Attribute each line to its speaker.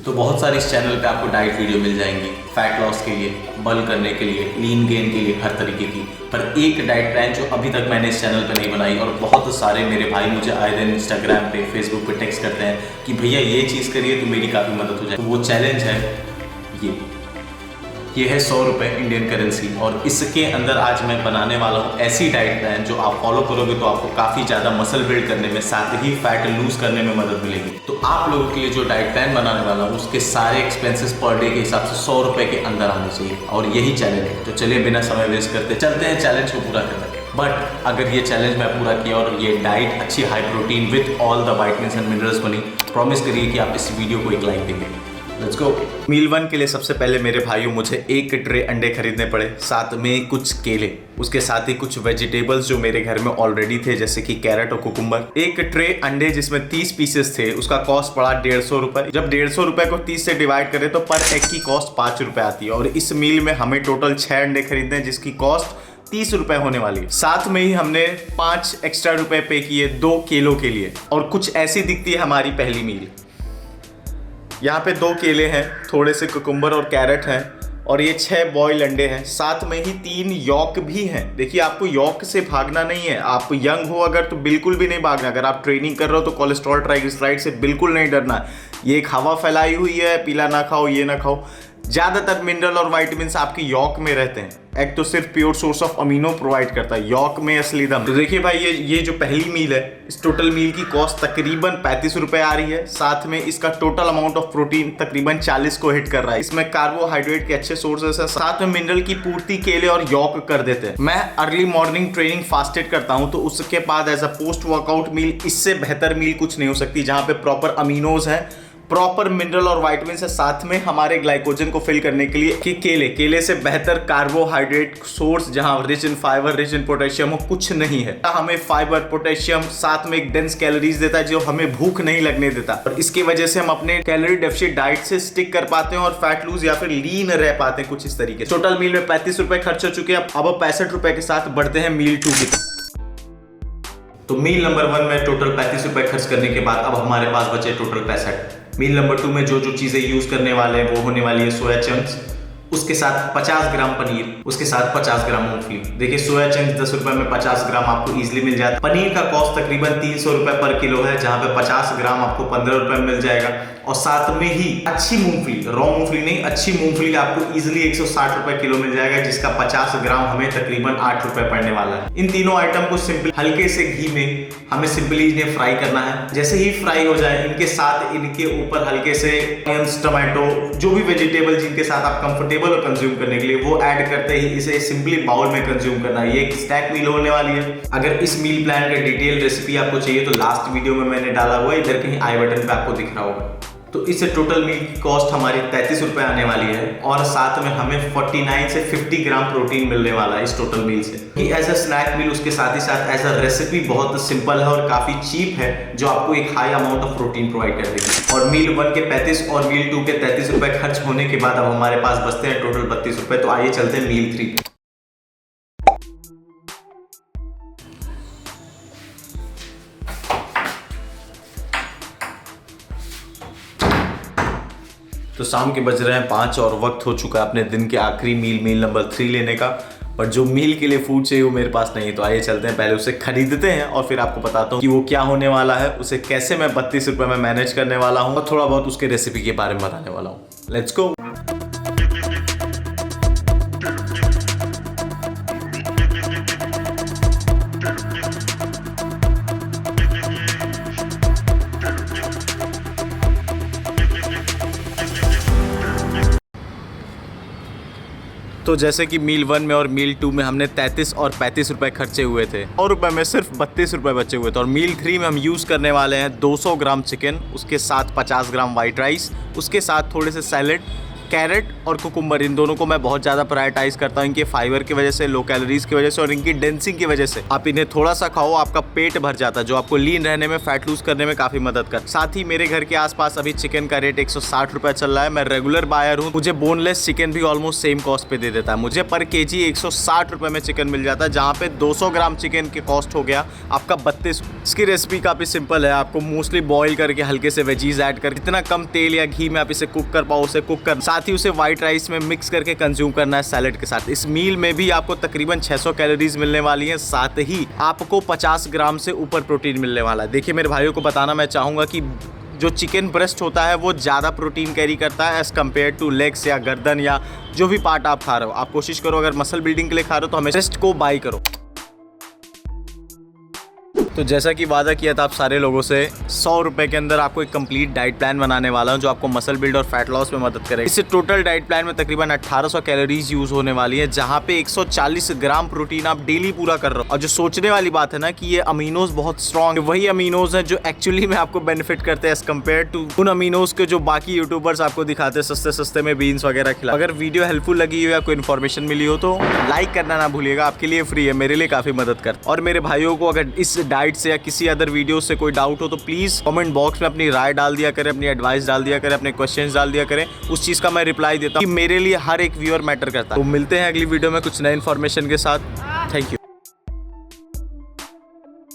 Speaker 1: तो बहुत सारे इस चैनल पे आपको डाइट वीडियो मिल जाएंगी, फैट लॉस के लिए, बर्न करने के लिए, लीन गेन के लिए, हर तरीके की। पर एक डाइट प्लान जो अभी तक मैंने इस चैनल पे नहीं बनाई, और बहुत सारे मेरे भाई मुझे आए दिन इंस्टाग्राम पे, फेसबुक पे टेक्स्ट करते हैं कि भैया ये चीज़ करिए तो मेरी काफ़ी मदद हो जाए। तो वो चैलेंज है ये है 100 रुपये इंडियन करेंसी, और इसके अंदर आज मैं बनाने वाला हूँ ऐसी डाइट प्लान जो आप फॉलो करोगे तो आपको काफ़ी ज़्यादा मसल बिल्ड करने में, साथ ही फैट लूज करने में मदद मिलेगी। तो आप लोगों के लिए जो डाइट प्लान बनाने वाला हूँ उसके सारे एक्सपेंसेस पर डे के हिसाब से 100 रुपये के अंदर आने चाहिए, और यही चैलेंज है। तो चलिए बिना समय वेस्ट करते चलते हैं चैलेंज को पूरा करने। बट अगर ये चैलेंज मैं पूरा किया और ये डाइट अच्छी high protein with all the vitamins and minerals बनी, प्रॉमिस करिए कि आप इस वीडियो को एक लाइक देंगे। Let's go. मील 1 के लिए सबसे पहले मेरे भाइयों मुझे 1 ट्रे अंडे खरीदने पड़े, साथ में कुछ केले, उसके साथ ही कुछ वेजिटेबल्स जो मेरे घर में ऑलरेडी थे जैसे कि कैरेट और कुकुम्बर। 1 ट्रे अंडे जिसमें 30 पीसेस थे, उसका कॉस्ट पड़ा 150 रुपए। जब 150 रुपए को 30 से डिवाइड करें तो पर एग की कॉस्ट 5 रुपए आती है, और इस मील में हमें टोटल 6 अंडे खरीदने हैं जिसकी कॉस्ट 30 रुपए होने वाली है। साथ में ही हमने 5 एक्स्ट्रा रुपए पे किए 2 केलों के लिए, और कुछ ऐसी दिखती है हमारी पहली मील। यहाँ पे 2 केले हैं, थोड़े से कुकुम्बर और कैरेट हैं, और ये 6 बॉयल अंडे हैं, साथ में ही 3 यॉक भी हैं। देखिए आपको यॉक से भागना नहीं है, आप यंग हो अगर तो बिल्कुल भी नहीं भागना, अगर आप ट्रेनिंग कर रहे हो तो कोलेस्ट्रॉल ट्राइग्लिसराइड से बिल्कुल नहीं डरना। ये एक हवा फैलाई हुई है, पीला ना खाओ, ये ना खाओ। ज़्यादातर मिनरल और विटामिन्स आपकी यॉक में रहते हैं। एग तो सिर्फ pure source of amino provide करता है, यॉक में असली दम। तो देखिए भाई ये जो पहली मील है, इस टोटल मील की कॉस्ट तकरीबन 35 रुपए आ रही है। साथ में इसका टोटल अमाउंट ऑफ प्रोटीन तकरीबन 40 को हिट कर रहा है। इसमें कार्बोहाइड्रेट के अच्छे सोर्सेस है, साथ में मिनरल की पूर्ति केले और यॉक कर देते हैं। मैं अर्ली मॉर्निंग ट्रेनिंग फास्टेड करता हूं, तो उसके बाद as a post workout meal इससे बेहतर मील कुछ नहीं हो सकती, जहां पे प्रॉपर अमीनोज है, प्रॉपर मिनरल और विटामिन है, साथ में हमारे ग्लाइकोजन को फिल करने के लिए कि केले से बेहतर कार्बोहाइड्रेट सोर्स, जहां rich in fibre, rich in potassium हो, कुछ नहीं है। हमें फाइबर, पोटेशियम, साथ में एक डेंस कैलोरीज देता है जो हमें भूख नहीं लगने देता, और इसकी वजह से हम अपने कैलोरी डेफिशिट डाइट से स्टिक कर पाते हैं और फैट लूज या फिर लीन रह पाते हैं कुछ इस तरीके से। टोटल मील में 35 रुपए खर्च हो चुके हैं। अब 65 रुपए के साथ बढ़ते हैं मील 2 की। तो मील नंबर 1 में टोटल 35 रुपए खर्च करने के बाद अब हमारे पास बचे टोटल 65। मील नंबर 2 में जो चीजें यूज करने वाले हैं वो होने वाली है सोया चंक्स, उसके साथ 50 ग्राम पनीर, उसके साथ 50 ग्राम मूंगफली। देखिए सोया चंक्स 10 रुपए में 50 ग्राम आपको इजीली मिल जाता है। पनीर का कॉस्ट तकरीबन 300 रुपए पर किलो है, जहां पे 50 ग्राम आपको 15 रुपए में मिल जाएगा। और साथ में ही अच्छी मूंगफली, रॉ मूंगफली नहीं, अच्छी मूंगफली आपको इजीली 160 रुपए किलो मिल जाएगा, जिसका 50 ग्राम हमें तकरीबन 8 रुपए पड़ने वाला है। इन तीनों आइटम को सिंपल हल्के से घी में हमें सिंपली इन्हें फ्राई करना है। जैसे ही फ्राई हो जाए, इनके साथ इनके ऊपर हल्के से ऑनियंस, टमाटो, जो भी वेजिटेबल जिनके साथ आप कंफर्टेबल हो कंज्यूम करने के लिए, वो ऐड करते ही इसे सिंपली बाउल में कंज्यूम करना है। ये एक स्नैक मील होने वाली है। अगर इस मील प्लान का डिटेल रेसिपी आपको चाहिए तो लास्ट वीडियो में मैंने डाला हुआ है, इधर कहीं आई बटन पे आपको दिख रहा होगा। तो इससे टोटल मील की कॉस्ट हमारी 33 रुपए आने वाली है, और साथ में हमें 49 से 50 ग्राम प्रोटीन मिलने वाला है इस टोटल मील से। एज अ स्नैक मील, उसके साथ ही साथ एज अ रेसिपी बहुत सिंपल है और काफी चीप है, जो आपको एक high amount of protein provide कर देगी। और मील 1 के 35 और मील 2 के 33 रुपए खर्च होने के बाद अब हमारे पास बचते हैं टोटल 32 रुपए। तो आइए चलते हैं मील 3। तो शाम के बज रहे हैं 5 और वक्त हो चुका है अपने दिन के आखिरी मील नंबर 3 लेने का। पर जो मील के लिए फूड चाहिए वो मेरे पास नहीं है, तो आइए चलते हैं पहले उसे खरीदते हैं, और फिर आपको बताता हूँ कि वो क्या होने वाला है, उसे कैसे मैं 32 रुपए में मैनेज करने वाला हूँ, और थोड़ा बहुत उसके रेसिपी के बारे में बताने वाला हूँ। Let's go. तो जैसे कि मील 1 में और मील 2 में हमने 33 और 35 रुपए खर्चे हुए थे, और रुपए में सिर्फ 32 रुपए बचे हुए थे। और मील 3 में हम यूज़ करने वाले हैं 200 ग्राम चिकन, उसके साथ 50 ग्राम वाइट राइस, उसके साथ थोड़े से सैलेड, कैरेट और कुकुम्बर, इन दोनों को मैं बहुत ज़्यादा प्रायोरिटाइज करता हूँ, इनके फाइबर की वजह से, लो कैलोरीज की वजह से और इनकी डेंसिंग की वजह से। आप इन्हें थोड़ा सा खाओ, आपका पेट भर जाता है, जो आपको लीन रहने में, फैट लूज करने में काफ़ी मदद कर। साथ ही मेरे घर के आसपास अभी चिकन का रेट 160 रुपये चल रहा है। मैं रेगुलर बायर हूँ, मुझे बोनलेस चिकन भी ऑलमोस्ट सेम कॉस्ट पे दे देता है। मुझे पर केजी 160 रुपये में चिकन मिल जाता है, जहाँ पे 200 ग्राम चिकन के कॉस्ट हो गया आपका 32। इसकी रेसिपी काफ़ी सिंपल है, आपको मोस्टली बॉईल करके हल्के से वेजीज ऐड कर, इतना कम तेल या घी में आप इसे कुक कर पाओ उसे कुक कर, साथ ही उसे व्हाइट राइस में मिक्स करके कंज्यूम करना है सैलेड के साथ। इस मील में भी आपको तकरीबन 600 कैलोरीज मिलने वाली हैं, साथ ही आपको 50 ग्राम से ऊपर प्रोटीन मिलने वाला है। देखिए मेरे भाइयों को बताना मैं चाहूँगा कि जो चिकन ब्रेस्ट होता है वो ज़्यादा प्रोटीन कैरी करता है एज़ कम्पेयर टू लेग्स या गर्दन या जो भी पार्ट आप खा रहे हो। आप कोशिश करो अगर मसल बिल्डिंग के लिए खा रहे हो तो हमें ब्रेस्ट को बाई करो। तो जैसा कि वादा किया था आप सारे लोगों से, 100 रुपए के अंदर आपको एक कंप्लीट डाइट प्लान बनाने वाला हूं जो आपको मसल बिल्ड और फैट लॉस में मदद करेगा। इससे टोटल डाइट प्लान में तकरीबन 1800 कैलोरीज यूज होने वाली है, जहां पे 140 ग्राम प्रोटीन आप डेली पूरा कर रहे हो। और जो सोचने वाली बात है ना कि ये अमीनोज बहुत स्ट्रॉन्ग है, वही अमीनोज हैं जो एक्चुअली में आपको बेनिफिट करते हैं एज कम्पेयर टू उन अमीनोज के जो बाकी यूट्यूबर्स आपको दिखाते हैं सस्ते सस्ते में बीन्स वगैरह खिला। अगर वीडियो हेल्पफुल लगी हो या कोई इन्फॉर्मेशन मिली हो तो लाइक करना ना भूलिएगा, आपके लिए फ्री है, मेरे लिए काफी मदद कर। और मेरे भाइयों को अगर इस डाइट से या किसी अदर वीडियो से कोई डाउट हो तो प्लीज कमेंट बॉक्स में अपनी राय डाल दिया करें, अपनी एडवाइस डाल दिया करें, अपने क्वेश्चंस डाल दिया करें, उस चीज का मैं रिप्लाई देता हूं। मेरे लिए हर एक व्यूअर मैटर करता है। तो मिलते हैं अगली वीडियो में कुछ नए इन्फॉर्मेशन के साथ। Thank you.